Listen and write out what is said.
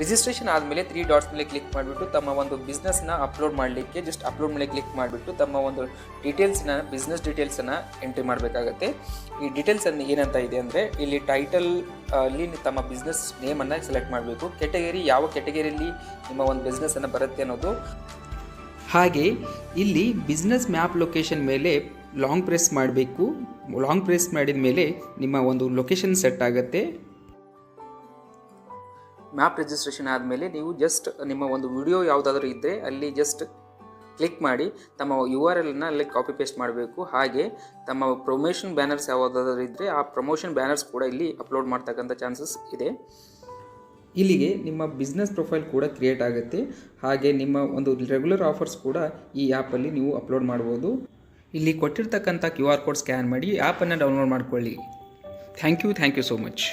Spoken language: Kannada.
ರಿಜಿಸ್ಟ್ರೇಷನ್ ಆದಮೇಲೆ 3 ಡಾಟ್ಸ್ ಮೇಲೆ ಕ್ಲಿಕ್ ಮಾಡಿಬಿಟ್ಟು ತಮ್ಮ ಒಂದು ಬಿಸ್ನೆಸ್ನ ಅಪ್ಲೋಡ್ ಮಾಡಲಿಕ್ಕೆ ಜಸ್ಟ್ ಅಪ್ಲೋಡ್ ಮೇಲೆ ಕ್ಲಿಕ್ ಮಾಡಿಬಿಟ್ಟು ತಮ್ಮ ಒಂದು ಬಿಸ್ನೆಸ್ ಡೀಟೇಲ್ಸನ್ನು ಎಂಟ್ರಿ ಮಾಡಬೇಕಾಗತ್ತೆ. ಈ ಡೀಟೇಲ್ಸನ್ನು ಏನಂತ ಇದೆ ಅಂದರೆ ಇಲ್ಲಿ ಟೈಟಲ್ ಅಲ್ಲಿ ತಮ್ಮ ಬಿಸ್ನೆಸ್ ನೇಮನ್ನು ಸೆಲೆಕ್ಟ್ ಮಾಡಬೇಕು. ಕೆಟಗರಿ ಯಾವ ಕೆಟಗರಿಯಲ್ಲಿ ನಿಮ್ಮ ಒಂದು ಬಿಸ್ನೆಸ್ಸನ್ನು ಬರುತ್ತೆ ಅನ್ನೋದು. ಹಾಗೆ ಇಲ್ಲಿ ಬಿಸ್ನೆಸ್ ಮ್ಯಾಪ್ ಲೊಕೇಶನ್ ಮೇಲೆ ಲಾಂಗ್ ಪ್ರೆಸ್ ಮಾಡಬೇಕು. ಲಾಂಗ್ ಪ್ರೆಸ್ ಮಾಡಿದ ಮೇಲೆ ನಿಮ್ಮ ಒಂದು ಲೊಕೇಶನ್ ಸೆಟ್ ಆಗುತ್ತೆ. ಮ್ಯಾಪ್ ರಿಜಿಸ್ಟ್ರೇಷನ್ ಆದಮೇಲೆ ನೀವು ನಿಮ್ಮ ಒಂದು ವಿಡಿಯೋ ಯಾವುದಾದ್ರೂ ಇದ್ದರೆ ಅಲ್ಲಿ ಕ್ಲಿಕ್ ಮಾಡಿ ತಮ್ಮ URL ಅಲ್ಲಿ ಕಾಪಿ ಪೇಸ್ಟ್ ಮಾಡಬೇಕು. ಹಾಗೆ ತಮ್ಮ ಪ್ರಮೋಷನ್ ಬ್ಯಾನರ್ಸ್ ಯಾವುದಾದ್ರೂ ಇದ್ದರೆ ಆ ಪ್ರಮೋಷನ್ ಬ್ಯಾನರ್ಸ್ ಕೂಡ ಇಲ್ಲಿ ಅಪ್ಲೋಡ್ ಮಾಡ್ತಕ್ಕಂಥ ಚಾನ್ಸಸ್ ಇದೆ. ಇಲ್ಲಿಗೆ ನಿಮ್ಮ ಬಿಸ್ನೆಸ್ ಪ್ರೊಫೈಲ್ ಕೂಡ ಕ್ರಿಯೇಟ್ ಆಗುತ್ತೆ. ಹಾಗೆ ನಿಮ್ಮ ಒಂದು ರೆಗ್ಯುಲರ್ ಆಫರ್ಸ್ ಕೂಡ ಈ ಆ್ಯಪಲ್ಲಿ ನೀವು ಅಪ್ಲೋಡ್ ಮಾಡ್ಬೋದು. ಇಲ್ಲಿ ಕೊಟ್ಟಿರ್ತಕ್ಕಂಥ QR ಕೋಡ್ ಸ್ಕ್ಯಾನ್ ಮಾಡಿ ಆ್ಯಪನ್ನು ಡೌನ್ಲೋಡ್ ಮಾಡ್ಕೊಳ್ಳಿ. Thank you so much.